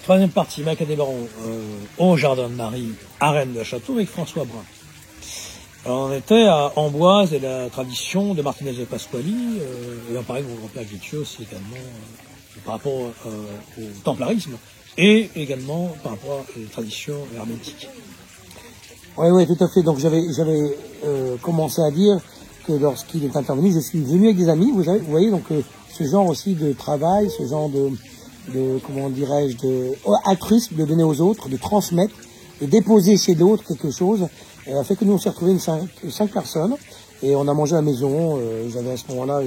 Troisième partie, Maca des Barons, au Jardin de Marie, à Rennes de Château, avec François Brun. Alors, on était à Amboise et la tradition de Martinez de Pasquali, et on parlait de mon grand-père Guittieu aussi également, par rapport au templarisme, et également par rapport à la tradition hermétique. Oui, tout à fait. Donc j'avais commencé à dire que lorsqu'il est intervenu, je suis venu avec des amis, vous voyez, donc ce genre aussi de travail, ce genre de comment dirais-je, de altruisme, de donner aux autres, de transmettre, de déposer chez d'autres quelque chose, a fait que nous on s'est retrouvés cinq personnes et on a mangé à la maison. J'avais à ce moment-là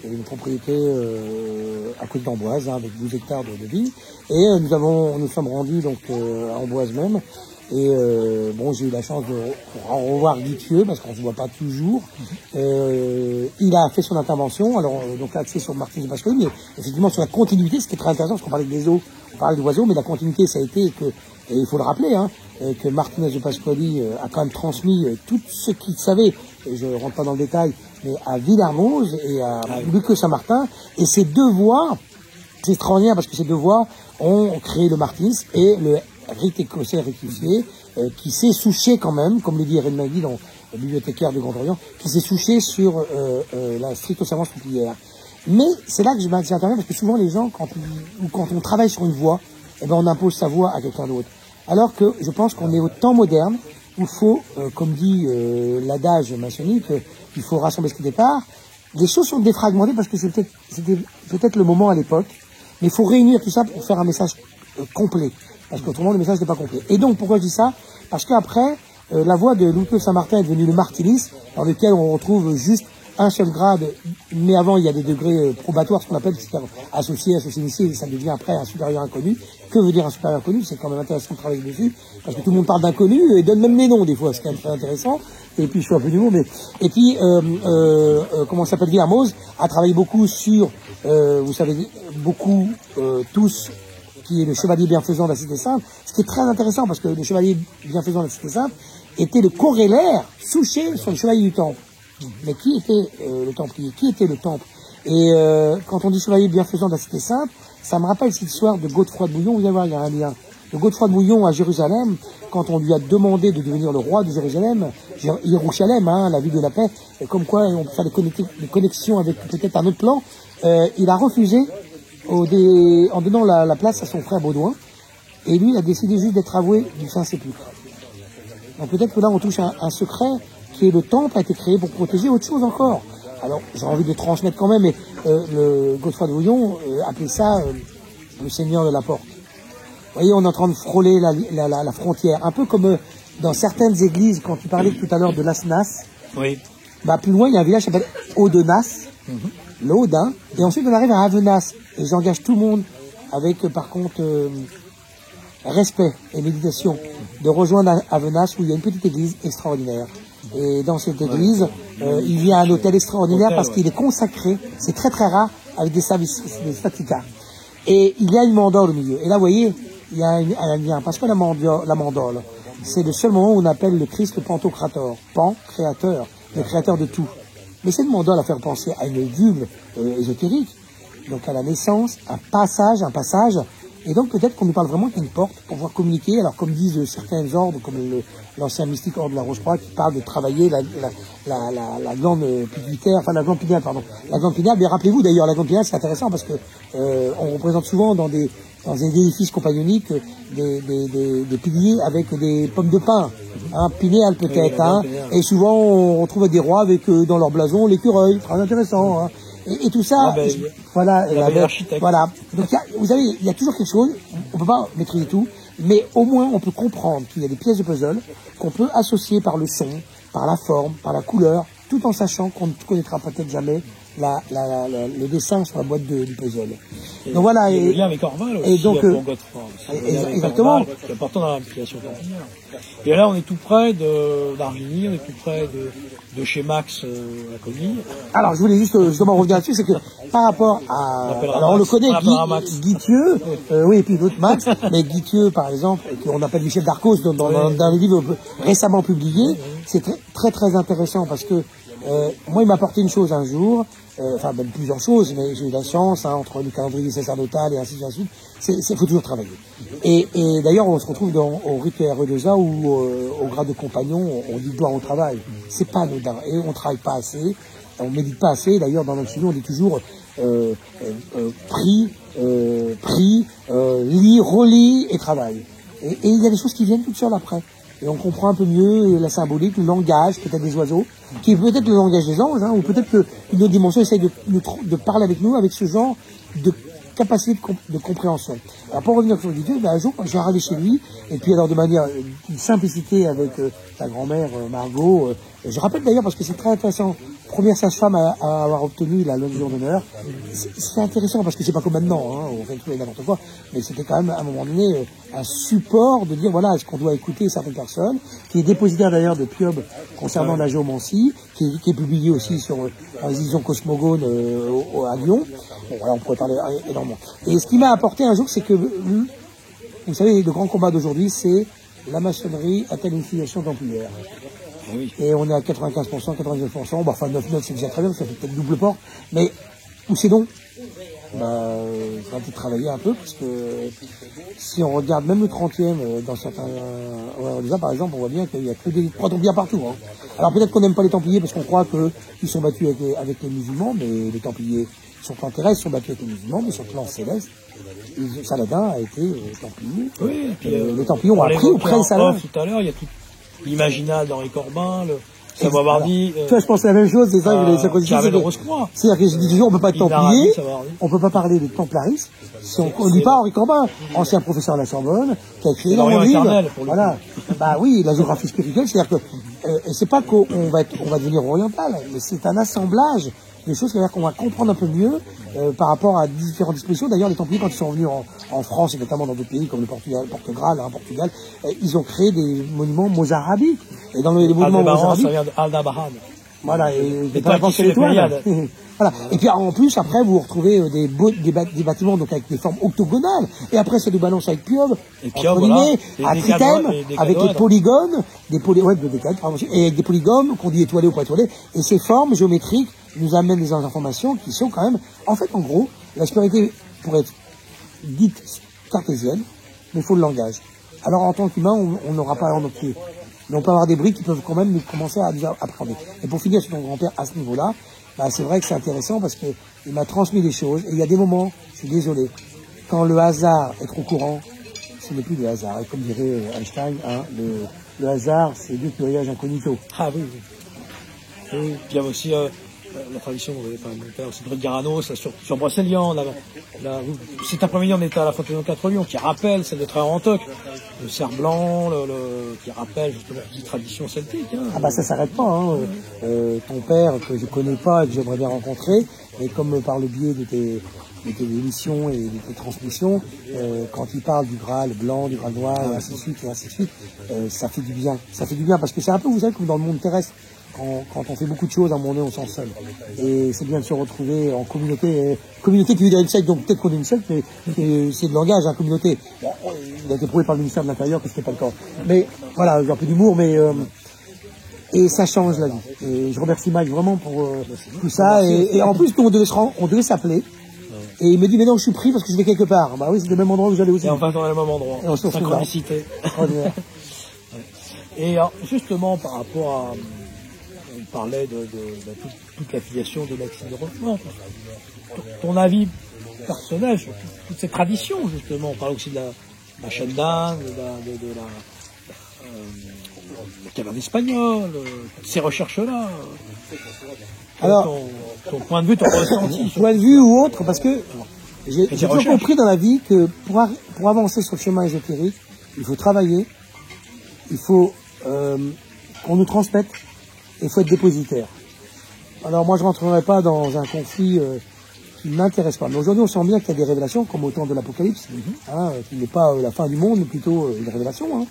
une propriété à côté d'Amboise, avec 12 hectares de vignes, et nous sommes rendus donc à Amboise même. Et bon, j'ai eu la chance de revoir Guittieu parce qu'on se voit pas toujours. Il a fait son intervention, alors donc axé sur Martinez de Pasquali, mais effectivement sur la continuité, ce qui est très intéressant, parce qu'on parlait des eaux, on parlait d'oiseaux, mais la continuité, ça a été que, et il faut le rappeler, que Martinez de Pasquali a quand même transmis tout ce qu'il savait, et je rentre pas dans le détail, mais à Villermoz et à Luque-Saint-Martin, et ces deux voies, c'est extraordinaire parce que ces deux voies ont créé le martinisme et le rite écossais rectifié, qui s'est souché quand même, comme le dit Erin Magui dans le bibliothécaire de Grand Orient, qui s'est souché sur la stricte observance templière. Mais c'est là que je m'interviens, parce que souvent les gens, quand on travaille sur une voie, eh ben on impose sa voie à quelqu'un d'autre. Alors que je pense qu'on est au temps moderne, où il faut, comme dit l'adage maçonnique, il faut rassembler ce qui départ. Les choses sont défragmentées parce que c'était peut-être le moment à l'époque, mais il faut réunir tout ça pour faire un message complet. Parce qu'autrement, le message n'est pas complet. Et donc, pourquoi je dis ça? Parce qu'après, la voie de Luque-Saint-Martin est devenue le martinisme, dans lequel on retrouve juste un seul grade, mais avant, il y a des degrés probatoires, ce qu'on appelle, c'est-à-dire associé initié, et ça devient après un supérieur inconnu. Que veut dire un supérieur inconnu? C'est quand même intéressant de travailler dessus, parce que tout le monde parle d'inconnu et donne même les noms, des fois, c'est quand même très intéressant. Et puis, je suis un peu du mot, mais, et puis, comment ça s'appelle, Villermoz a travaillé beaucoup sur, vous savez, beaucoup, tous, qui est le chevalier bienfaisant de la Cité Sainte, ce qui est très intéressant parce que le chevalier bienfaisant de la Cité Sainte était le corrélaire souché sur le chevalier du Temple. Mais qui était le Templier? Qui était le Temple? Et quand on dit chevalier bienfaisant de la Cité Sainte, ça me rappelle cette histoire de Godefroy de Bouillon. Vous allez voir, il y a un lien. Le Godefroy de Bouillon à Jérusalem, quand on lui a demandé de devenir le roi de Jérusalem, Jérusalem, la ville de la paix, et comme quoi on peut faire des connexions avec peut-être un autre plan, il a refusé en donnant la place à son frère Baudouin, et lui, il a décidé juste d'être avoué du Saint-Sépulcre. Donc peut-être que là, on touche un secret, qui est le temple a été créé pour protéger autre chose encore. Alors, j'ai envie de transmettre quand même, mais le Godefroy de Bouillon appelait ça le Seigneur de la Porte. Vous voyez, on est en train de frôler la frontière, un peu comme dans certaines églises, quand tu parlais tout à l'heure de Lasnas. Oui. Bah, plus loin, il y a un village qui s'appelle Audenas. L'Audin, et ensuite on arrive à Avenas, et j'engage tout le monde avec par contre respect et méditation de rejoindre Avenas où il y a une petite église extraordinaire, et dans cette église il y a un hôtel extraordinaire parce qu'il est consacré, c'est très très rare, avec des services, des staticas, et il y a une mandole au milieu, et là vous voyez il y a un lien, parce que la mandole c'est le seul moment où on appelle le Christ le Pantocrator, Pan, créateur, le créateur de tout. Mais cette mandole à faire penser à une vulve ésotérique, donc à la naissance, un passage, et donc peut-être qu'on nous parle vraiment d'une porte pour pouvoir communiquer. Alors comme disent certains ordres, comme l'ancien mystique ordre de la Rose-Croix, qui parle de travailler la glande pituitaire, enfin la glande pinéale, pardon. La glande pinéale, mais rappelez-vous d'ailleurs, la glande pinéale c'est intéressant parce que on représente souvent dans des édifices compagnoniques des piliers avec des pommes de pin, pinéal peut-être, et souvent on retrouve des rois avec dans leur blason l'écureuil, très intéressant, et tout ça, voilà, voilà. Donc vous savez, il y a toujours quelque chose, on peut pas maîtriser tout, mais au moins on peut comprendre qu'il y a des pièces de puzzle qu'on peut associer par le son, par la forme, par la couleur, tout en sachant qu'on ne connaîtra peut-être jamais le dessin sur la boîte du puzzle. Donc voilà. Et le lien avec Orval aussi, et donc, pour Godefroy. Exactement. C'est important dans l'application templière. Et là, on est tout près d'Argigny, on est tout près de chez Max à Cogny. Alors, je voulais justement revenir là-dessus, c'est que par rapport à... Alors, on le connaît, Guittieu, oui, et puis l'autre Max, mais Guittieu, par exemple, qu'on appelle Michel Darcos dans les livres récemment publiés, c'est très, très intéressant parce que moi, il m'a apporté une chose un jour, enfin, même plusieurs choses, mais j'ai eu la chance, entre le calendrier sacerdotal et ainsi de suite, il faut toujours travailler. Et d'ailleurs, on se retrouve au rythme RE2A où, au grade de compagnon, on dit gloire au travail. C'est pas anodin. Et on travaille pas assez, on médite pas assez. D'ailleurs, dans notre studio, on dit toujours prie, lis, relis et travaille. Et il y a des choses qui viennent toutes seules après. Et on comprend un peu mieux la symbolique, le langage, peut-être des oiseaux, qui est peut-être le langage des anges, hein, ou peut-être qu'une autre dimension essaye de parler avec nous avec ce genre de capacité de compréhension. Alors pour revenir sur l'idée, un jour, je suis arrivé chez lui, et puis alors de manière, une simplicité avec sa grand-mère Margot, je rappelle d'ailleurs parce que c'est très intéressant, première sage-femme à avoir obtenu la Légion d'honneur. C'est intéressant parce que c'est pas comme maintenant, hein, on fait tout et n'importe quoi, mais c'était quand même à un moment donné un support de dire voilà, est-ce qu'on doit écouter certaines personnes, qui est dépositaire d'ailleurs de Piob concernant la géomancie, qui est publié aussi sur les éditions Cosmogone à Lyon. Bon, voilà, on pourrait parler énormément. Et ce qui m'a apporté un jour, c'est que, vous savez, le grand combat d'aujourd'hui, c'est la maçonnerie a-t-elle une filiation templière? Oui. Et on est à 95%, 99%, bah, enfin 99 c'est déjà très bien, ça fait peut-être double porte, mais où c'est donc bah, ça va peut-être travailler un peu, parce que si on regarde même le 30e dans certains déjà par exemple, on voit bien qu'il y a que des croix templières partout. Hein. Alors peut-être qu'on n'aime pas les templiers parce qu'on croit qu'ils sont battus avec les musulmans, mais les templiers sur le plan terrestre sont battus avec les musulmans, mais sur le plan céleste, Saladin a été templier. Oui, et puis, les templiers ont appris auprès de Saladin. Tout à l'heure, il y a tout l'imaginal d'Henri Corbin, le Savoie-Bardi. Tu vois, je pense à la même chose, c'est ça que les c'est-à-dire que je dis toujours, on peut pas être templier, on peut pas parler de templarisme, si on ne dit pas Henri Corbin, ancien professeur à la Sorbonne, qui a écrit énormément de livres. Voilà. Bah oui, la géographie spirituelle, c'est-à-dire que c'est pas qu'on va devenir oriental, mais c'est un assemblage des choses, c'est-à-dire qu'on va comprendre un peu mieux par rapport à différentes dispositions. D'ailleurs, les Templiers, quand ils sont venus en France, et notamment dans d'autres pays comme le Portugal, ils ont créé des monuments mozarabiques. Et dans les monuments mozarabiques, ça vient de Aldebaran. Voilà, et dans la pensée l'étoile. Voilà. Et puis en plus, après, vous retrouvez des bâtiments donc avec des formes octogonales. Et après, ça nous balance avec Piob, à Tritème, avec des polygones, et avec des polygones qu'on dit étoilés ou pas étoilés. Et ces formes géométriques nous amènent des informations qui sont quand même, en fait, en gros, la spiritualité pourrait être dite cartésienne, mais il faut le langage. Alors en tant qu'humain, on n'aura pas alors notre pied. Mais on peut avoir des briques qui peuvent quand même nous commencer à appréhender. Et pour finir sur ton grand-père à ce niveau-là, bah, c'est vrai que c'est intéressant parce qu'il m'a transmis des choses. Et il y a des moments, je suis désolé, quand le hasard est trop courant, ce n'est plus le hasard. Et comme dirait Einstein, hein, le hasard, c'est Dieu qui voyage incognito. Ah oui, oui. Oui. Puis il y a aussi la tradition, c'est de Garano, sur Brocéliande. Cet après-midi, on était à la Fontaine aux 4 Lions, qui rappelle celle de Tré-Rantoc, le cerf blanc, qui rappelle justement cette tradition celtique. Hein. Ah bah ça s'arrête pas. Hein. Ton père, que je connais pas, que j'aimerais bien rencontrer, mais comme par le biais de tes émissions et de tes transmissions, quand il parle du Graal blanc, du Graal noir, et ainsi de suite, ça fait du bien. Ça fait du bien parce que c'est un peu, vous savez, comme dans le monde terrestre. Quand on fait beaucoup de choses, à un moment donné, on s'en seul. Et c'est bien de se retrouver en communauté. Communauté qui veut dire une secte, donc peut-être qu'on est une secte, mais c'est de langage, hein, communauté. Bon, il a été prouvé par le ministère de l'Intérieur que c'était pas le cas. Mais voilà, j'ai un peu d'humour, mais et ça change la vie. Et je remercie Mike vraiment pour tout ça. Et en plus, on devait s'appeler. Et il me dit, mais non, je suis pris parce que je vais quelque part. Bah oui, c'est le même endroit où j'allais aussi. Et enfin, on est au même endroit. Et on se retrouve là. Synchronicité. Et alors, justement, par rapport à... On parlait de toute l'affiliation de l'accès de Rochefort. Ton avis personnel sur toute cette tradition, justement. On parle aussi de la chaîne d'Inde, de la cabane espagnole, ces recherches-là. Alors, ton point de vue, ton ressenti. Point de vue ou autre, parce que j'ai toujours compris dans la vie que pour avancer sur le chemin ésotérique, il faut travailler, il faut qu'on nous transmette, et il faut être dépositaire. Alors moi je rentrerai pas dans un conflit qui ne m'intéresse pas. Mais aujourd'hui on sent bien qu'il y a des révélations, comme au temps de l'Apocalypse, hein, qui n'est pas la fin du monde, mais plutôt une révélation. Hein.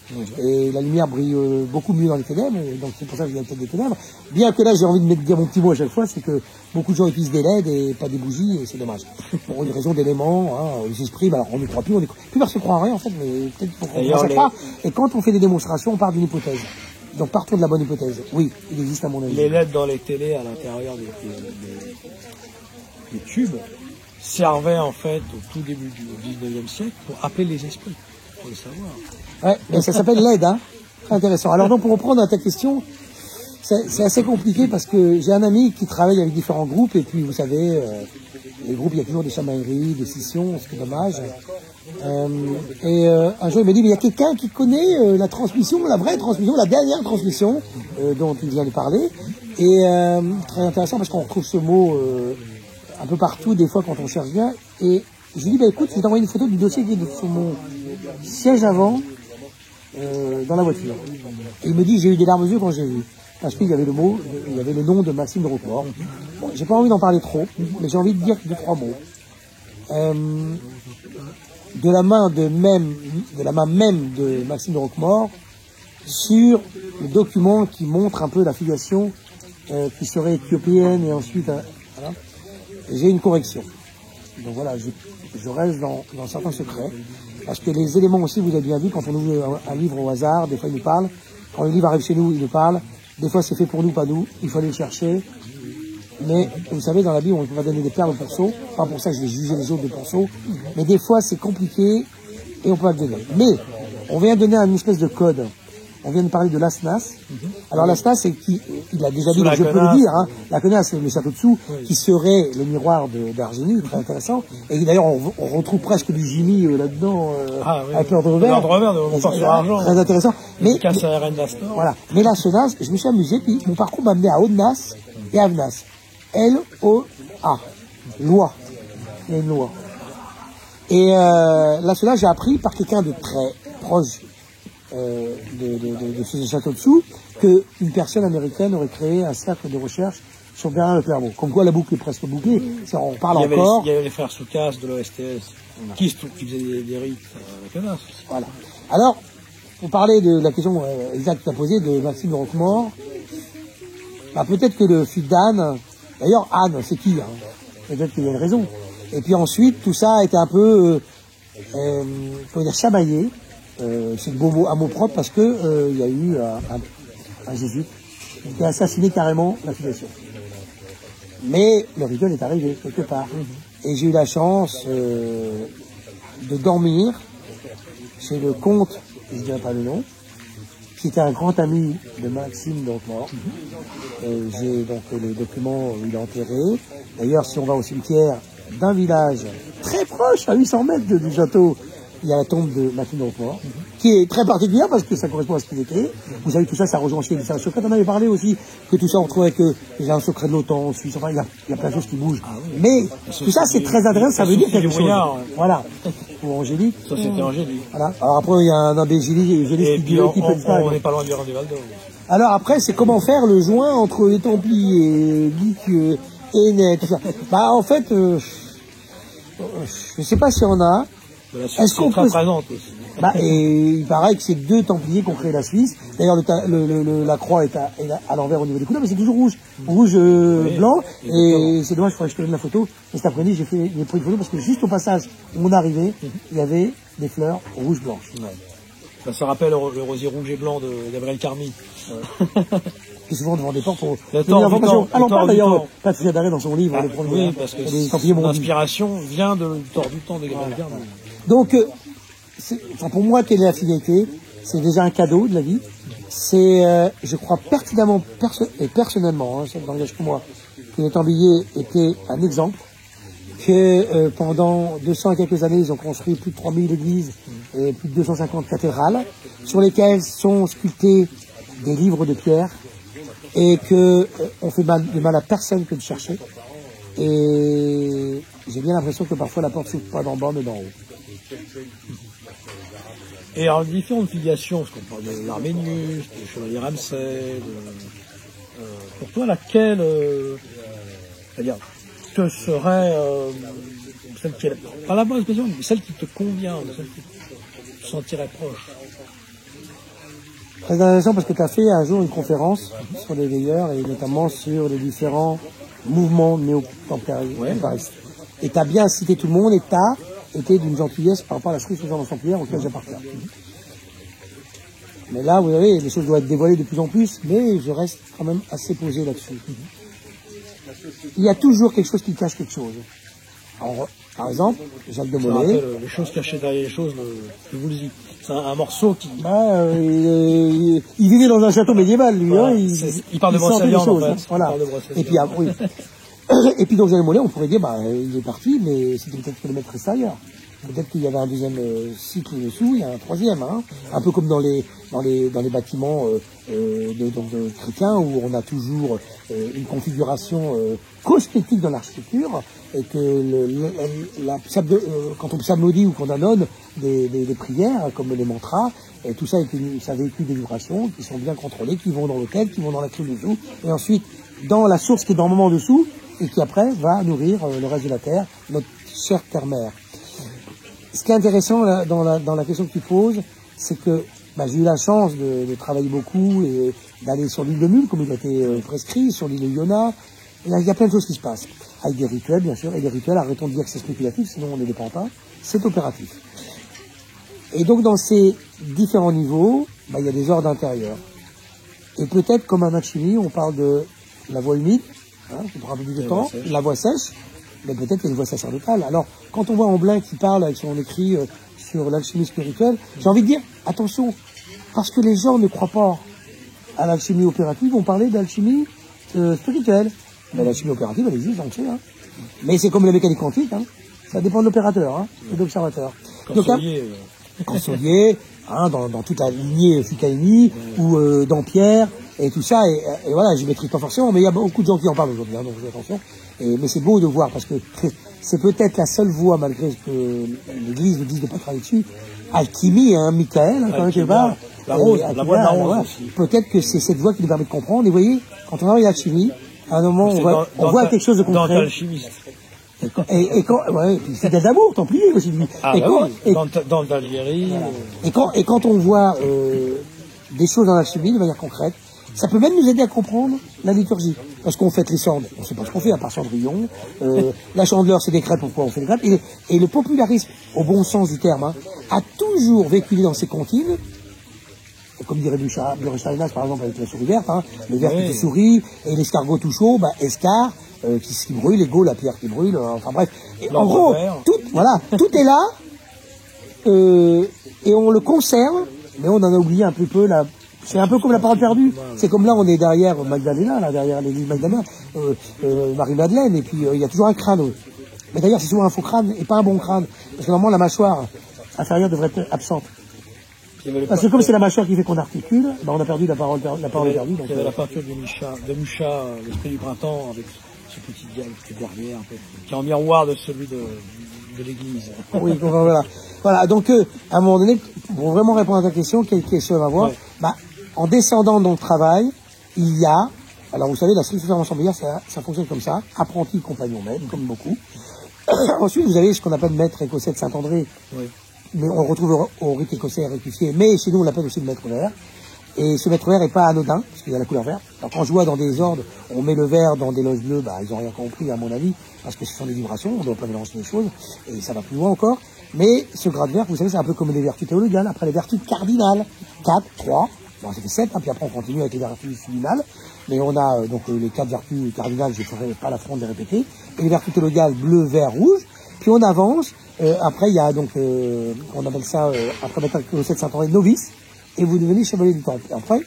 Et la lumière brille beaucoup mieux dans les ténèbres, et donc c'est pour ça que je viens peut-être des ténèbres. Bien que là j'ai envie de dire mon petit mot à chaque fois, c'est que beaucoup de gens utilisent des LED et pas des bougies, et c'est dommage. Pour une raison d'éléments, hein, ils s'expriment, alors on ne croit plus, plus personne ne croit en rien en fait, mais peut-être pour qu'on ne pas. Et quand on fait des démonstrations, on part d'une hypothèse. Donc partons de la bonne hypothèse. Oui, il existe à mon avis. Les LED dans les télés à l'intérieur des tubes servaient en fait au tout début du 19e siècle pour appeler les esprits. faut le savoir. Ouais, mais ça s'appelle l'aide, hein. Très intéressant. Alors donc, pour reprendre à ta question, c'est assez compliqué parce que j'ai un ami qui travaille avec différents groupes et puis vous savez, les groupes, il y a toujours des chamailleries, des scissions, ce qui est dommage. Un jour, il m'a dit, mais il y a quelqu'un qui connaît la transmission, la vraie transmission, la dernière transmission dont il vient de parler. Et très intéressant parce qu'on retrouve ce mot un peu partout, des fois, quand on cherche bien. Et je lui dis, bah écoute, je vais t'envoyer une photo du dossier qui est sur mon siège avant dans la voiture. Et il me dit, j'ai eu des larmes aux yeux quand j'ai vu. Parce qu'il y avait le mot, il y avait le nom de Maxime de Roquemaure. Bon, j'ai pas envie d'en parler trop, mais j'ai envie de dire 2-3 mots. De la main même de Maxime de Roquemaure sur le document qui montre un peu la filiation qui serait éthiopienne et ensuite voilà. J'ai une correction. Donc voilà, je reste dans certains secrets parce que les éléments aussi, vous avez bien vu, quand on ouvre un livre au hasard, des fois il nous parle, quand le livre arrive chez nous, il nous parle, des fois c'est fait pour nous, pas nous, il faut aller le chercher. Mais vous savez, dans la Bible, on peut pas donner des perles au pourceau. Pas pour ça que je vais juger les autres de pourceau. Mais des fois, c'est compliqué et on peut pas le donner. Mais on vient donner une espèce de code. On vient de parler de l'Asnas. Alors l'Asnas, c'est qui, il a déjà dit, donc je peux le dire, hein, la connasse, c'est le château dessous, qui serait le miroir d'Argénie, très intéressant. Et d'ailleurs, on retrouve presque du Jimmy là-dedans, avec l'ordre vert. L'ordre vert de sur argent. Très intéressant. Mais voilà. Mais l'Asnas, je me suis amusé, puis mon parcours m'a amené à Odnas et Avnas. L-O-A. Loi. Il y a une loi. Et là, cela, j'ai appris par quelqu'un de très proche de ce château dessous qu'une personne américaine aurait créé un cercle de recherche sur Bernard-le-Clairvaux. Comme quoi, la boucle est presque bouclée. On parle encore. Il y avait les frères Soukas de l'OSTS qui faisaient des rites avec la nasse. Voilà. Alors, pour parler de la question exacte que tu as posée de Maxime de Roquemaure, bah, peut-être que le fils d'Anne, d'ailleurs, Anne, c'est qui, hein? Peut-être qu'il y a une raison. Et puis ensuite, tout ça a été un peu, comment dire, chamaillé. C'est le beau mot, un mot propre, parce que il y a eu un jésuite qui a assassiné carrément la filiation. Mais le rituel est arrivé, quelque part. Et j'ai eu la chance de dormir chez le comte, je ne dirais pas le nom, qui était un grand ami de Maxime de Roquemaure. J'ai donc le document où il est enterré. D'ailleurs, si on va au cimetière d'un village très proche, à 800 mètres du château, il y a la tombe de Maxime de Roquemaure, qui est très particulière parce que ça correspond à ce qu'il était. Vous savez, tout ça, ça rejoint aussi les messages secrets. On avait parlé aussi que tout ça, on trouvait que il y a un secret de l'OTAN en Suisse. Enfin, il y a plein de choses qui bougent. Mais tout ça, c'est très intéressant. Ça veut dire quelque chose. Voilà. Pour Angélique. Société Angélique. Voilà. Alors après, il y a un abbé Gélis qui peut ça. On n'est pas loin du Randivaldo. Alors après, c'est comment faire le joint entre les Templiers, Guic et Net, tout ça. Bah, en fait, je sais pas si on a. Est-ce qu'on peut présente aussi. Bah, et il paraît que c'est 2 Templiers qui ont créé la Suisse. D'ailleurs, la croix est à l'envers au niveau des couleurs, mais c'est toujours rouge, blanc. Et c'est dommage, il faudrait que je te donne la photo. Et cet après-midi, j'ai pris une photo parce que juste au passage où on arrivait, il y avait des fleurs rouges-blanches. Ouais. Ça rappelle le rosier rouge et blanc de Gabriel Carmy. Qui souvent devant des portes pour l'information. Alors pas d'ailleurs Patricia Daré dans son livre. Oui, parce que l'inspiration vient du tort du temps de Gabriel Carmy. Donc, pour moi, quelle est la finalité? C'est déjà un cadeau de la vie. C'est, je crois pertinemment et personnellement, ça n'engage que moi, que les Templiers étaient un exemple, que pendant 200 et quelques années, ils ont construit plus de 3000 églises et plus de 250 cathédrales, sur lesquelles sont sculptés des livres de pierre, et que on fait de mal à personne que de chercher. Et j'ai bien l'impression que parfois la porte s'ouvre pas d'en bas mais d'en haut. Et alors, différentes filiations, parce qu'on parle de l'Arménius, du Chevalier Ramsay, pour toi, laquelle, c'est-à-dire, te serait, celle qui est, pas la bonne expression, mais celle qui te convient, celle qui te sentirait proche? Très intéressant parce que tu as fait un jour une conférence sur les veilleurs et notamment sur les différents mouvements néo-templaristes. Et tu as bien cité tout le monde et tu as été d'une gentillesse par rapport à la Suisse aux ordres templières auquel j'appartiens. Mais là, vous savez, les choses doivent être dévoilées de plus en plus, mais je reste quand même assez posé là-dessus. Il y a toujours quelque chose qui cache quelque chose. Alors, par exemple, Jacques de Molay. Les choses cachées derrière les choses, je vous le dis. C'est un morceau qui... il vivait dans un château médiéval, lui. Voilà, Il parle de Brocéliande, en fait. Voilà. Et puis, oui. Et puis, donc, Jean Mollet, on pourrait dire, il est parti, mais c'était peut-être que le maître restait ailleurs. Peut-être qu'il y avait un deuxième cycle dessous, il y a un troisième, hein. Un peu comme dans les bâtiments de chrétiens où on a toujours une configuration cosmétique dans l'architecture et que quand on psalmodie ou qu'on annonce des prières comme les mantras, et tout ça, ça véhicule des vibrations qui sont bien contrôlées, qui vont dans l'autel, qui vont dans la clé dessous, et ensuite dans la source qui est normalement dessous et qui après va nourrir le reste de la terre, notre chère terre-mère. Ce qui est intéressant là, dans la question que tu poses, c'est que j'ai eu la chance de travailler beaucoup et d'aller sur l'île de Mule, comme il a été prescrit, sur l'île de Iona. Et là, il y a plein de choses qui se passent. Avec des rituels, bien sûr, et des rituels, arrêtons de dire que c'est spéculatif, sinon on ne dépend pas. C'est opératif. Et donc, dans ces différents niveaux, il y a des ordres intérieurs. Et peut-être, comme en alchimie, on parle de la voie humide, qui prend un peu plus de temps, la voie sèche, mais peut-être qu'il y a une voie sacerdotale. Alors, quand on voit Amblin qui parle avec son écrit sur l'alchimie spirituelle, j'ai envie de dire, attention, parce que les gens ne croient pas à l'alchimie opérative, on parlait d'alchimie spirituelle. Mais l'alchimie opérative, elle existe, on le sait. Mais c'est comme la mécanique quantique, ça dépend de l'opérateur et de l'observateur. Consolier, dans toute la lignée Fukaini ou d'Ampère et tout ça. Et voilà, je ne maîtrise pas forcément, mais il y a beaucoup de gens qui en parlent aujourd'hui, donc faites attention. Mais c'est beau de voir, parce que c'est peut-être la seule voie, malgré ce que l'Église nous dit de ne pas travailler dessus, alchimie, Michael, quand même, quelque part. La rose, la voie de la rose aussi. Peut-être que c'est cette voie qui nous permet de comprendre. Et vous voyez, quand on travaille l'alchimie, à un moment, on voit quelque chose de concret. Dans l'alchimiste. Et quand, c'est des amours, templiers aussi, lui. Dans l'Algérie. Voilà. Et quand on voit des choses dans l'alchimie de manière concrète, ça peut même nous aider à comprendre la liturgie. Parce qu'on fait les cendres, on ne sait pas ce qu'on fait, à part Cendrillon. La chandeleur, c'est des crêpes, pourquoi on fait des crêpes. Et le popularisme, au bon sens du terme, a toujours véhiculé dans ses comptines, comme dirait Burchalinas, par exemple, avec la souris verte, le vert qui sourit, et l'escargot tout chaud, escar, qui brûle, l'ego, la pierre qui brûle, enfin bref. Et en gros, tout est là, et on le conserve, mais on en a oublié un peu c'est un peu comme la parole perdue. C'est comme là, on est derrière Magdalena, derrière l'église Magdalena, Marie-Madeleine, et puis il y a toujours un crâne. Mais d'ailleurs, c'est souvent un faux crâne, et pas un bon crâne. Parce que normalement, la mâchoire inférieure devrait être absente. Parce que comme c'est la mâchoire qui fait qu'on articule, on a perdu la parole perdue. Donc, il y avait la peinture de Mucha, l'esprit du printemps, avec ce petit guerrier un peu, qui est en miroir de celui de l'église. Oui, voilà. Donc, à un moment donné, pour vraiment répondre à ta question, quelle question on va voir, en descendant dans le travail, il y a, alors vous savez, la structure ensemblière, ça fonctionne comme ça, apprenti, compagnon, maître, comme beaucoup. Ensuite, vous avez ce qu'on appelle maître écossais de Saint-André, mais on le retrouve au rite écossais rectifié, mais chez nous, on l'appelle aussi le maître vert. Et ce maître vert n'est pas anodin, parce qu'il a la couleur verte. Alors, quand je vois dans des ordres, on met le vert dans des loges bleues, ils n'ont rien compris, à mon avis, parce que ce sont des vibrations, on ne doit pas mélanger les choses, et ça va plus loin encore. Mais ce grade vert, vous savez, c'est un peu comme les vertus théologales, après les vertus cardinales. 4, 3, ça fait 7, puis après on continue avec les vertus subliminales. Mais on a donc les 4 vertus cardinales, je ne ferai pas l'affront de les répéter, et les vertus théologales, bleu, vert, rouge. Puis on avance, après il y a donc, on appelle ça, après maître écossais de Saint-André, novice, et vous devenez chevalier du temple. Et après,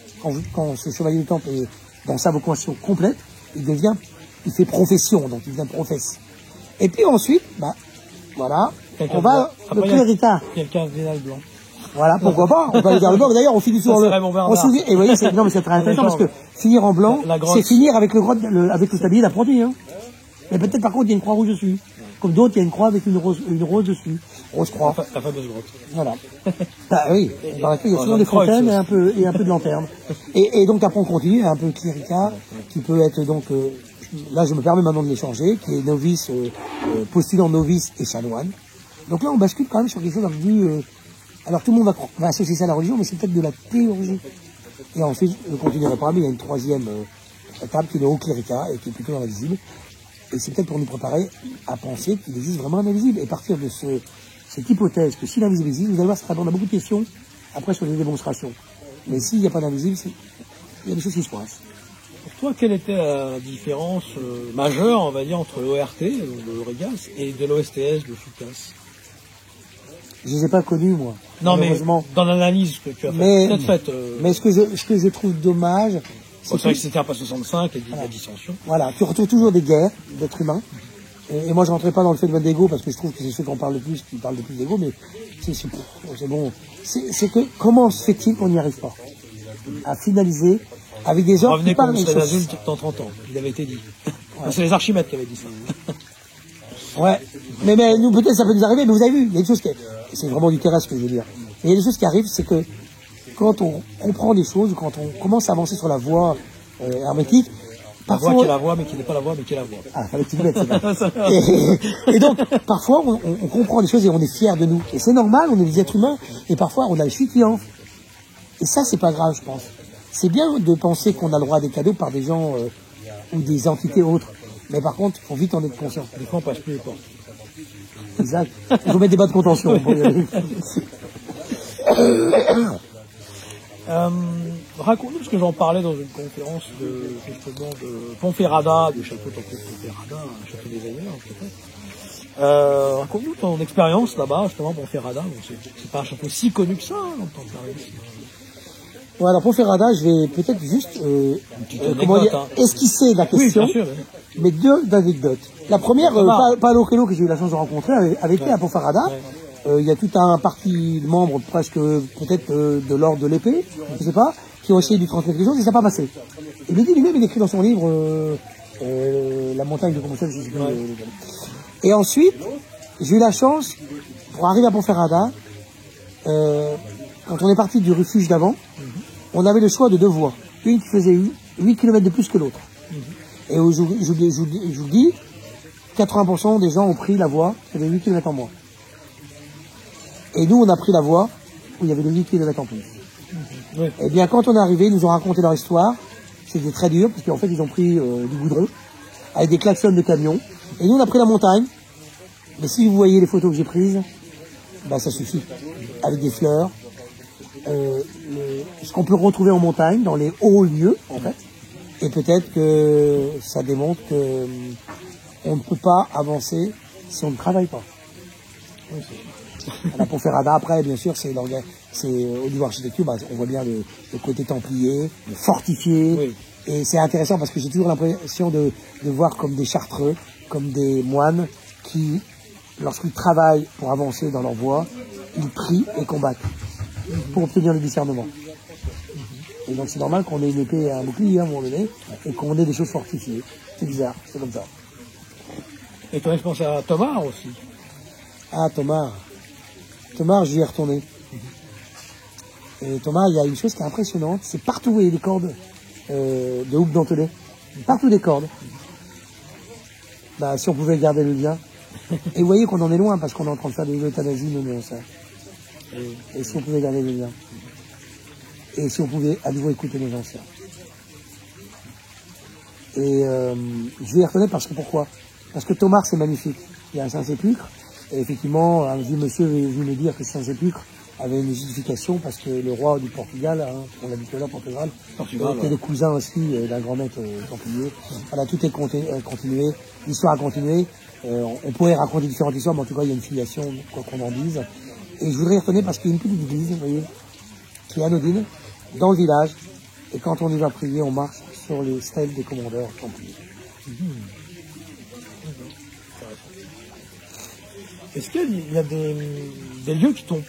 quand ce chevalier du temple est dans sa vocation complète, il fait profession, donc il devient professe. Et puis ensuite, voilà, on va, le cléricat. Il y a le cardinal blanc. Voilà, pourquoi pas, on va aller vers le blanc. D'ailleurs, on finit sur on se souvient, et vous voyez, non, mais c'est très intéressant parce que finir en blanc, c'est finir avec avec le tablier d'apprenti, Mais peut-être par contre, il y a une croix rouge dessus. Comme d'autres, il y a une croix avec une rose dessus. Rose croix. La fameuse grotte. Voilà. Oui. Il y a souvent des fontaines et un peu de lanterne. Et donc après on continue, un peu cléricat, qui peut être donc, là je me permets maintenant de l'échanger, qui est novice, postulant novice et chanoine. Donc là on bascule quand même sur quelque chose d'un peu plus, alors tout le monde va associer ça à la religion, mais c'est peut-être de la théologie. Et ensuite, je ne continuerai pas, mais il y a une troisième étape qui est le haut cléricat et qui est plutôt dans l'invisible. Et c'est peut-être pour nous préparer à penser qu'il existe vraiment un invisible. Et partir de cette hypothèse que si l'invisible existe, vous allez voir, ça répond à beaucoup de questions après sur les démonstrations. Mais s'il n'y a pas d'invisible, il y a des choses qui se passent. Pour toi, quelle était la différence majeure, on va dire, entre l'ORT, de Aurigas, et de l'OSTS de Foucasse? Je les ai pas connus, moi. Non, mais malheureusement. dans l'analyse que tu as peut-être faite... Mais ce que je trouve dommage... C'est vrai que c'était après 65, et la dissension. Voilà, tu retrouves toujours des guerres d'êtres humains. Et moi, je rentrais pas dans le phénomène d'ego, parce que je trouve que c'est ceux qui en parlent le plus, qui parlent le plus d'ego, mais c'est bon. C'est que, comment se fait-il qu'on n'y arrive pas à finaliser avec des gens qui parlent des choses. Adulte dans 30 ans, il avait été dit. Ouais. C'est les Archimèdes qui avaient dit ça. Ouais, mais nous, peut-être ça peut nous arriver, mais vous avez vu, il y a des choses qui... C'est vraiment du terrestre ce que je veux dire. Mais il y a des choses qui arrivent, c'est que quand on comprend des choses, quand on commence à avancer sur la voie hermétique, la voie qui est la voie, mais qui n'est pas la voie, mais qui est la voie. Ah, fallait que tu le mettes, c'est vrai. Et donc, parfois, on comprend des choses et on est fier de nous. Et c'est normal, on est des êtres humains, et parfois, on a le chute qui enfle. Et ça, c'est pas grave, je pense. C'est bien de penser qu'on a le droit à des cadeaux par des gens ou des entités autres. Mais par contre, il faut vite en être conscient. Des fois, on passe plus les portes. Exact. Il faut mettre des bas de contention pour y aller. Raconte-nous, parce que j'en parlais dans une conférence justement de Ponferrada, du château de Ponferrada, un château des Ailleurs, peut-être. Raconte-nous ton expérience là-bas, justement, Ponferrada. Bon, c'est pas un château si connu que ça, dans le Templariste. Ouais, alors Ponferrada, je vais peut-être juste esquisser la question, oui, bien sûr, oui. Mais deux anecdotes. La première, Paolo Coelho, que j'ai eu la chance de rencontrer, avait été à Ponferrada. Il y a tout un parti de membres, presque peut-être de l'ordre de l'épée, je sais pas, qui ont essayé de lui transmettre quelque chose et ça n'a pas passé. Et lui-même, il écrit dans son livre La montagne de Compostelle, je sais plus. Et ensuite, j'ai eu la chance, pour arriver à Ponferrada, quand on est parti du refuge d'avant, on avait le choix de deux voies. Une qui faisait 8 km de plus que l'autre. Et je vous dis, 80% des gens ont pris la voie qui avait 8 km en moins. Et nous, on a pris la voie où il y avait le 8 km en plus. Oui. Et bien, quand on est arrivé, ils nous ont raconté leur histoire. C'était très dur, parce qu'en fait, ils ont pris du goudron, avec des klaxons de camions. Et nous, on a pris la montagne. Mais si vous voyez les photos que j'ai prises, bah, ça suffit. Avec des fleurs. Ce qu'on peut retrouver en montagne, dans les hauts lieux, en fait. Et peut-être que ça démontre que on ne peut pas avancer si on ne travaille pas. Oui, la Ponferrada, après, bien sûr, c'est au niveau architecture, bah, on voit bien le côté templier, le fortifié. Oui. Et c'est intéressant parce que j'ai toujours l'impression de voir comme des chartreux, comme des moines qui, lorsqu'ils travaillent pour avancer dans leur voie, ils prient et combattent pour obtenir le discernement. Et donc c'est normal qu'on ait une épée et un bouclier à un moment donné et qu'on ait des choses fortifiées. C'est bizarre, c'est comme ça. Et toi, je pense à Tomar aussi. Ah, Tomar, j'y ai retourné. Et Tomar, il y a une chose qui est impressionnante, c'est partout où il y a des cordes de houppe dentelée. Partout des cordes. Bah, si on pouvait garder le lien. Et vous voyez qu'on en est loin parce qu'on est en train de faire de l'euthanasie, non, ça. Et si on pouvait garder le lien. Et si on pouvait à nouveau écouter les anciens. Et je vais y retourner parce que pourquoi? Parce que Tomar, c'est magnifique. Il y a un Saint-Sépulcre. Et effectivement, un vieux monsieur est venu me dire que ce Saint-Sépulcre avait une justification parce que le roi du Portugal, on l'a dit tout à l'heure, Portugal, était le cousin aussi d'un grand maître templier. Voilà, tout est continué. L'histoire a continué. On pourrait raconter différentes histoires, mais en tout cas, il y a une filiation, quoi qu'on en dise. Et je voudrais y retourner parce qu'il y a une petite église, vous voyez, qui est anodine, dans le village. Et quand on y va prier, on marche sur les stèles des commandeurs templiers. Est-ce qu'il y a des lieux qui t'ont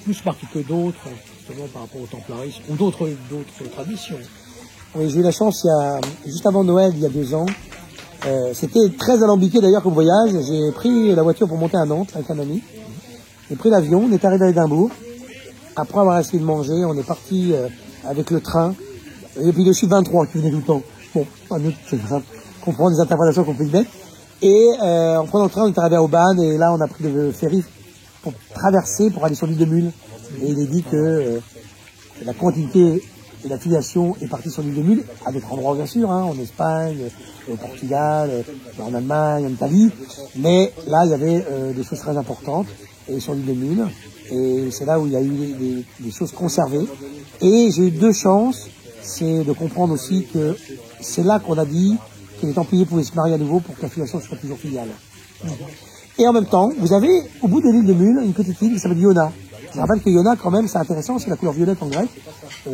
plus marqué que d'autres, justement par rapport au templarisme, ou d'autres traditions? Oui, j'ai eu la chance, juste avant Noël, il y a 2 ans. C'était très alambiqué d'ailleurs comme voyage. J'ai pris la voiture pour monter à Nantes avec un ami. J'ai pris l'avion, on est arrivé à Édimbourg. Après avoir essayé de manger, on est parti avec le train. Et puis le chiffre 23 qui venait tout le temps. Bon, pas nous, c'est grave. Comprendre les interprétations qu'on peut y mettre. Et en prenant le train, on est arrivé à Aubagne et là on a pris le ferry pour traverser, pour aller sur l'île de Mule. Et il est dit que la continuité et la filiation est partie sur l'île de Mule, à d'autres endroits bien sûr, en Espagne, au Portugal, en Allemagne, en Italie. Mais là, il y avait des choses très importantes et sur l'île de Mule. Et c'est là où il y a eu des choses conservées. Et j'ai eu 2 chances, c'est de comprendre aussi que c'est là qu'on a dit que les Templiers pouvaient se marier à nouveau pour que la filiation soit toujours filiale. Et en même temps, vous avez, au bout de l'île de Mule, une petite île qui s'appelle Iona. Je rappelle que Iona, quand même, c'est intéressant, c'est la couleur violette en grec.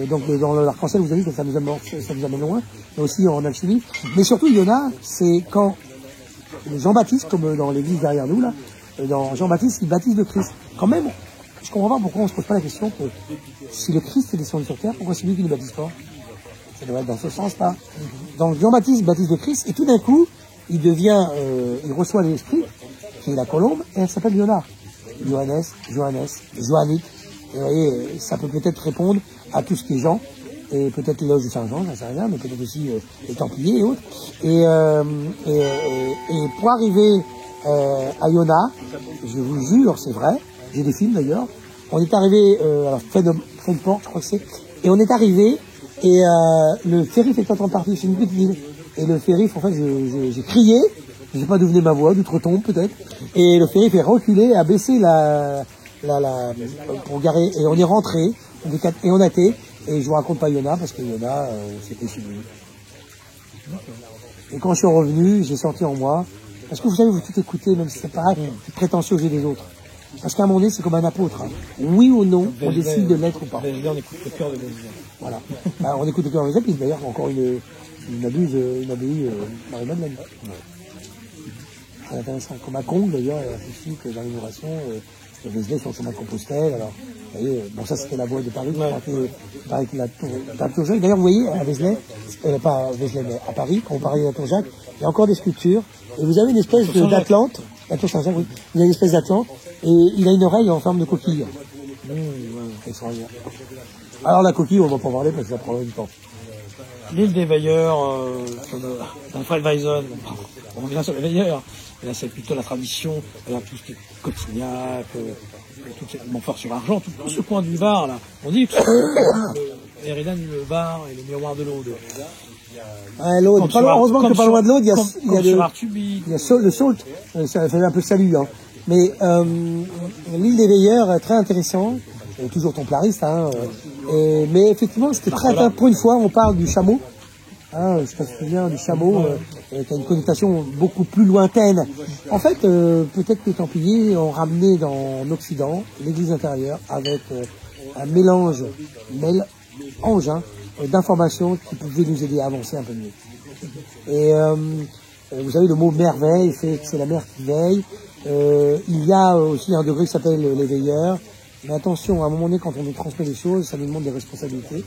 Donc, dans l'arc-en-ciel, vous avez vu que ça nous amène loin, mais aussi en alchimie. Mais surtout, Iona, c'est quand Jean-Baptiste, comme dans l'église derrière nous, là, dans Jean-Baptiste, il baptise le Christ. Quand même, je comprends pas pourquoi on se pose pas la question que si le Christ est descendu sur terre, pourquoi c'est lui qui ne baptise pas? Ça doit être dans ce sens-là. Donc Jean-Baptiste baptise le Christ, et tout d'un coup, il devient, il reçoit l'esprit, qui est la colombe, et elle s'appelle Iona. Johannes, Joannick. Et vous voyez, ça peut peut-être répondre à tout ce qui est Jean, et peut-être l'éloge de Saint-Jean, j'en sais rien, mais peut-être aussi les Templiers et autres. Et pour arriver à Iona, je vous jure, c'est vrai, j'ai des films d'ailleurs, on est arrivé à Fenport, je crois que c'est, et on est arrivé, et le shérif est en train de partir, c'est une petite île. Et le shérif, en fait, j'ai crié, je sais pas d'où venait ma voix, d'outre-tombe peut-être, et le shérif est reculé, a baissé pour garer, et on est rentré, et on a été, et je vous raconte pas Iona, parce que Iona, c'était sublime. Et quand je suis revenu, j'ai senti en moi, parce que vous savez, vous tout écoutez, même si c'est pareil, c'est prétentieux aux yeux des autres. Parce qu'à un moment donné, c'est comme un apôtre. Hein. Oui ou non, on décide de l'être ou pas. On écoute le cœur de Vézélé. Voilà. Bah, on écoute le cœur de Vézélé, puis d'ailleurs, encore une abbaye Marie-Madeleine. C'est intéressant. Comme à Combe, d'ailleurs, artistique, dans l'innovation, Vézélé sur le chemin de Compostelle. Alors, vous voyez, bon, ça, c'était la voie de Paris. Paris la Tour Jacques. D'ailleurs, vous voyez, à Vézelay, pas à Vézelay, mais à Paris, quand on parlait de la Tour Jacques, il y a encore des sculptures. Et vous avez une espèce d'Atlante. La Tour Saint-Jacques, oui. Vous avez une espèce d'Atlante. Et il a une oreille en forme de coquille. Extraordinaire. Alors, la coquille, on va pas en parler parce que ça prend du temps. L'île des veilleurs, dans Freilweisen, on revient sur les veilleurs. Et là, c'est plutôt la tradition, là, tout ce qui est Cotignac, Montfort-sur-Argent, tout ce coin du Var, là. On dit que c'est Éridan, le Var et le miroir de l'Aude. L'Aude, heureusement que pas loin de l'Aude, il y a le Sault, ça fait un peu salut, hein. Mais l'île des veilleurs, très intéressant, toujours templariste, hein, mais effectivement, c'était très intéressant. Pour une fois, on parle du chameau, hein, je me souviens du chameau, qui a une connotation beaucoup plus lointaine. En fait, peut-être que les Templiers ont ramené dans l'Occident l'Église intérieure avec un mélange d'informations qui pouvaient nous aider à avancer un peu mieux. Et vous savez, le mot merveille fait que c'est la mer qui veille. Il y a aussi un degré qui s'appelle les veilleurs. Mais attention, à un moment donné, quand on nous transmet des choses, ça nous demande des responsabilités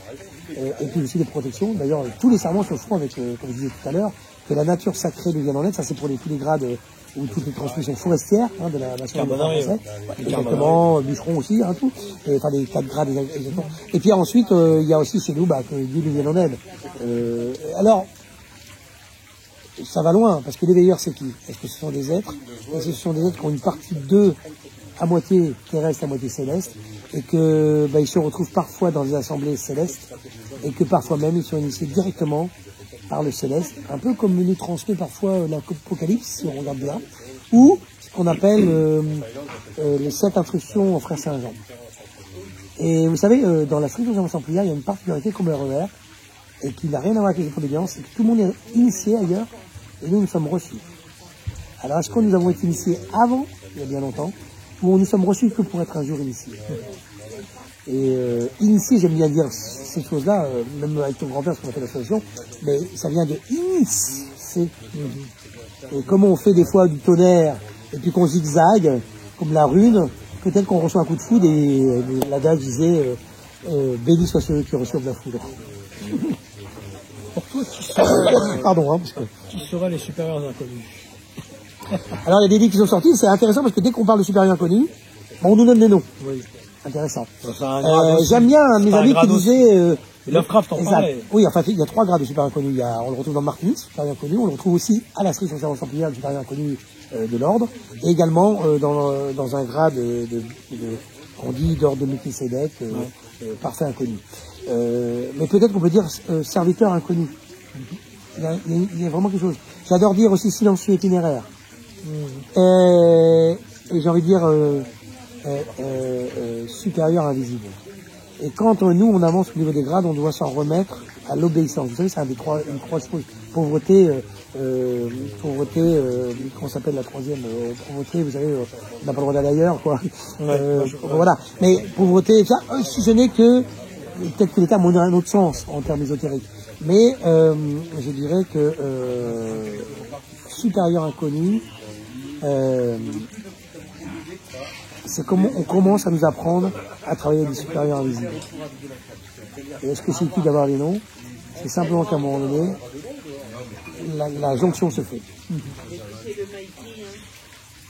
et puis aussi des protections. D'ailleurs, tous les serments se font avec, comme je disais tout à l'heure, que la nature sacrée nous vient en aide. Ça, c'est pour tous les grades ou toutes les transmissions forestières de la nation française. Exactement, bûcheron aussi, hein, tout. Enfin, les 4 grades exactement. Et puis ensuite, il y a aussi chez nous que Dieu nous vienne en aide. Alors, ça va loin, parce que les veilleurs, c'est qui? Est-ce que ce sont des êtres? Est-ce que ce sont des êtres qui ont une partie d'eux à moitié terrestre, à moitié céleste, et que ils se retrouvent parfois dans des assemblées célestes, et que parfois même ils sont initiés directement par le céleste, un peu comme nous transmet parfois l'Apocalypse, si on regarde bien, ou ce qu'on appelle les 7 instructions au frère Saint-Jean. Et vous savez, dans la stricte observance templière, il y a une particularité comme le RER, et qui n'a rien à voir avec les obédiences, c'est que tout le monde est initié ailleurs, et nous sommes reçus. Alors, est-ce que nous avons été initiés avant, il y a bien longtemps, ou nous sommes reçus que pour être un jour initiés? Et initié, j'aime bien dire ces choses-là, même avec ton grand-père, ce qu'on appelle la solution, mais ça vient de initier. Et comme on fait des fois du tonnerre, et puis qu'on zigzague, comme la rune, peut-être qu'on reçoit un coup de foudre, et l'adage disait béni soit celui qui reçoit de la foudre. Pour toi, qui seraient, pardon, hein, parce que... qui seraient les supérieurs inconnus? Alors, il y a des livres qui sont sortis, c'est intéressant parce que dès qu'on parle de supérieurs inconnus, on nous donne des noms. Oui. Intéressant. J'aime bien un de mes amis qui disait... Lovecraft en parlait. Oui, enfin, il y a 3 grades de supérieurs inconnus. On le retrouve dans Martinis, supérieur inconnu. On le retrouve aussi à la stricte observance templière, le supérieur inconnu de l'ordre. Et également dans un grade on dit d'ordre de Melchisédek, parfait inconnu. Mais peut-être qu'on peut dire serviteur inconnu. Il y a vraiment quelque chose. J'adore dire aussi silencieux itinéraire. Et j'ai envie de dire supérieur invisible. Et quand nous, on avance au niveau des grades, on doit s'en remettre à l'obéissance. Vous savez, c'est une trois choses. Pauvreté, comment s'appelle la troisième pauvreté, vous savez, on n'a pas le droit d'aller ailleurs, quoi. Voilà. Mais pauvreté, ça, si ce n'est que, peut-être que les termes ont un autre sens en termes ésotériques. Mais je dirais que supérieur inconnu, c'est comment on commence à nous apprendre à travailler avec des supérieurs invisibles. Et est-ce que c'est utile d'avoir les noms? C'est simplement qu'à un moment donné, la jonction se fait.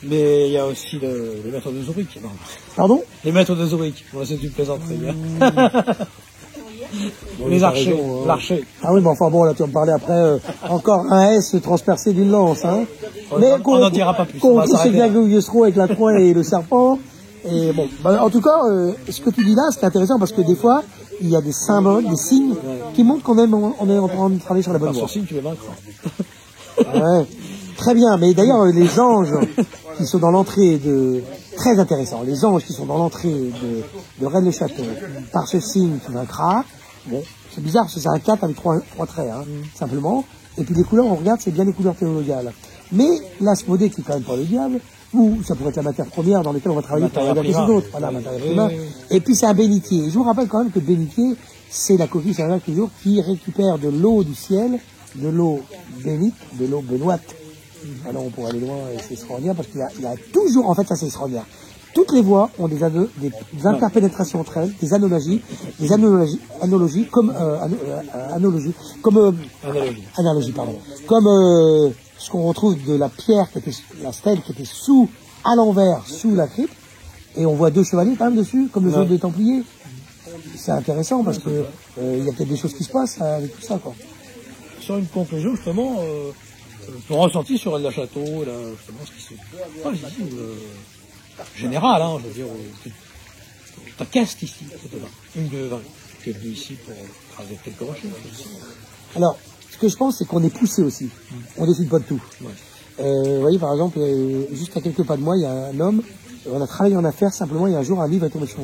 Mais il y a aussi les maîtres de Zurich. Non. Pardon? Les maîtres de Zurich. Bon, c'est une plaisanterie. Les archers. L'archer. Ah oui, mais enfin bon, là tu vas me parler après, encore un S transpercé d'une lance, hein. Mais on n'en dira pas plus. Qu'on c'est Gergouillesro avec la croix et le serpent. Et bon, en tout cas, ce que tu dis là, c'est intéressant parce que des fois, il y a des symboles, des signes qui montrent qu'on est en train de travailler sur la bonne voie. Sur signe, tu les vaincras. Ouais. Très bien, mais d'ailleurs, les anges qui sont dans l'entrée très intéressant, les anges qui sont dans l'entrée de Rennes-le-Château, par ce signe tu vaincras, bon, c'est bizarre parce que c'est un 4 avec trois traits, hein, simplement. Et puis les couleurs, on regarde, c'est bien les couleurs théologales. Mais l'asmodée, qui est quand même pas le diable, ou ça pourrait être la matière première dans laquelle on va travailler pour regarder les autres. Voilà, matière prima. Et puis c'est un bénitier. Je vous rappelle quand même que bénitier, c'est la coquille cérébrale toujours qui récupère de l'eau du ciel, de l'eau bénite, de l'eau benoîte. Alors on pourrait aller loin, c'est extraordinaire, parce qu'il y a toujours, en fait ça c'est extraordinaire. Toutes les voix ont des interpénétrations entre elles, des analogies comme ce qu'on retrouve de la pierre qui était la stèle qui était à l'envers sous la crypte, et on voit deux chevaliers quand même dessus, comme le jaune des Templiers. C'est intéressant parce que il y a peut-être des choses qui se passent avec tout ça, quoi. Sur une conclusion justement, ton ressenti sur le château, là, justement ce qui se général, hein, je veux dire, ta caste ici, une de 20, qui est venue ici pour traverser quelques rochers. Alors, ce que je pense, c'est qu'on est poussé aussi. On décide pas de tout. Vous voyez, par exemple, juste à quelques pas de moi, il y a un homme, on a travaillé en affaires, simplement, il y a un jour, un livre est tombé sur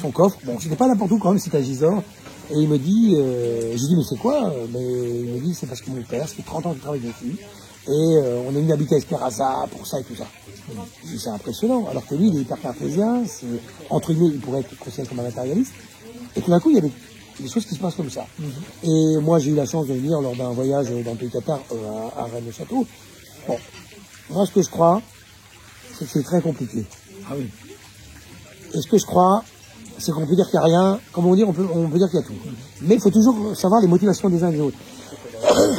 son coffre. Bon, c'était pas n'importe où quand même, c'était à Gisors. Et il me dit, je dis, mais c'est quoi? Mais il me dit, c'est parce que mon père, ça fait 30 ans qu'il travaille dessus. Et on est venu habiter à Espéraza pour ça et tout ça. C'est impressionnant. Alors que lui, il est hyper cartésien, entre guillemets, il pourrait être considéré comme un matérialiste. Et tout d'un coup, il y a des choses qui se passent comme ça. Et moi, j'ai eu la chance de venir lors d'un voyage dans le pays Qatar à Rennes-le-Château. Bon, moi, ce que je crois, c'est que c'est très compliqué. Ah oui. Et ce que je crois, c'est qu'on peut dire qu'il n'y a rien, comme on dit, on peut dire qu'il y a tout. Mais il faut toujours savoir les motivations des uns et des autres.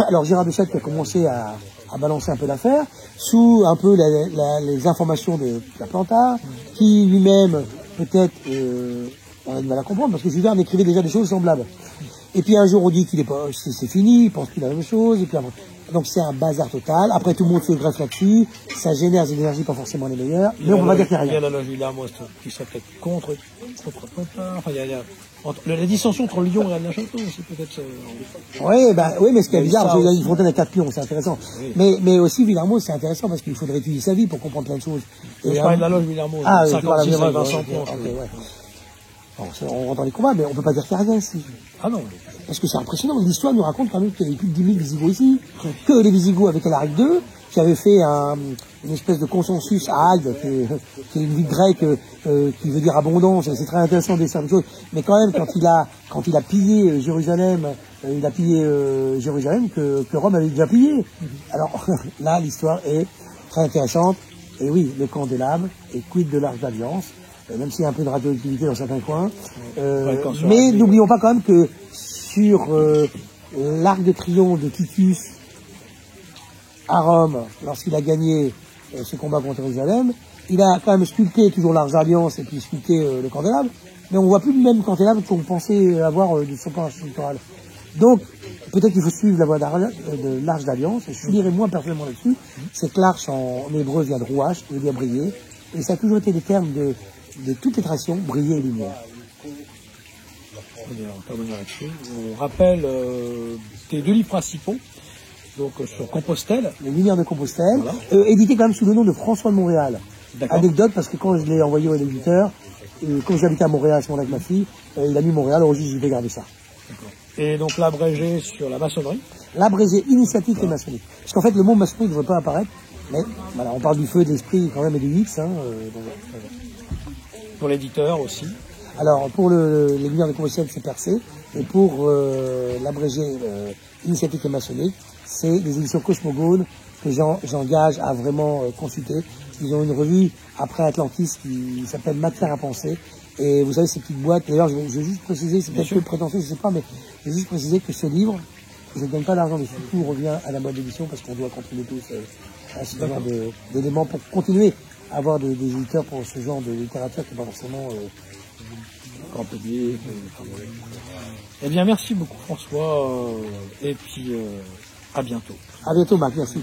Alors Gérard de Châtel qui a commencé à balancer un peu l'affaire, sous un peu les informations de la Plantard, qui lui-même, peut-être, on a du mal à comprendre, parce que Julien écrivait déjà des choses semblables. Et puis un jour on dit qu'il est pas, c'est fini, il pense qu'il a la même chose, et puis après, donc c'est un bazar total. Après tout le monde se greffe là-dessus, ça génère des énergies pas forcément les meilleures, mais on va dire qu'il n'y a rien. Il y a la loge Villarmoz qui serait peut-être contre Plantard, enfin il y a la dissension entre Lyon et Rennes-le-Château aussi peut-être. Oui, mais ce qui est bizarre, c'est qu'il y a une fontaine à 4 pions, c'est intéressant. Oui. Mais aussi Villarmoz, c'est intéressant parce qu'il faudrait étudier sa vie pour comprendre plein de choses. Et je parlais de la loge Villarmoz, 56 à Vincent Pion. Bon, on rentre dans les combats, mais on peut pas dire qu'il n'y a rien ici. Ah non. Parce que c'est impressionnant. L'histoire nous raconte quand même qu'il y avait plus de 10 000 Visigoths ici, que les Visigoths avec Alaric II, qui avait fait une espèce de consensus à Agde, qui est une ville grecque qui veut dire abondance. C'est très intéressant de certaines choses. Mais quand même, quand il a pillé Jérusalem, que Rome avait déjà pillé. Alors là, l'histoire est très intéressante. Et oui, le candélabre, et quid de l'Arche d'Alliance, même s'il y a un peu de radioactivité dans certains coins. Mais n'oublions pas quand même que sur l'arc de triomphe de Titus à Rome, lorsqu'il a gagné ce combat contre Jérusalem, il a quand même sculpté toujours l'Arche d'Alliance et puis sculpté le candélabre, mais on ne voit plus le même candélabre qu'on pensait avoir de son plan architectural. Donc, peut-être qu'il faut suivre la voie de l'Arche d'Alliance, et je dirais moi personnellement là-dessus, c'est que l'arche en hébreu vient de rouage, qui veut dire briller, et ça a toujours été les termes de toutes les traditions, briller et lumière. On rappelle tes deux livres principaux, donc sur Compostelle. Les Lumières de Compostelle, édité quand même sous le nom de François de Montréal. Anecdote, parce que quand je l'ai envoyé au éditeur, comme j'habitais à Montréal à ce moment-là avec ma fille, il a mis Montréal, aujourd'hui j'y vais garder ça. Et donc l'abrégé sur la maçonnerie. L'abrégé initiatique et maçonnique. Parce qu'en fait, le mot maçonnique ne devrait pas apparaître, mais voilà, on parle du feu, de l'esprit quand même et du X. Hein, Pour l'éditeur aussi. Alors, pour les lumières de Compostelle, c'est percé. Et pour l'abrégé initiatique et maçonnique, c'est les éditions Cosmogone que j'engage à vraiment consulter. Ils ont une revue après Atlantis qui s'appelle Matière à penser. Et vous savez, ces petites boîtes, d'ailleurs, je vais juste préciser, c'est peut-être peu prétentieux, je sais pas, mais je vais juste préciser que ce livre, je ne donne pas d'argent dessus, tout revient à la boîte d'édition parce qu'on doit contribuer tous à ce genre d'éléments pour continuer à avoir des éditeurs pour ce genre de littérature qui n'est pas forcément grand public. Eh bien, merci beaucoup François, et puis à bientôt. À bientôt, Marc, merci.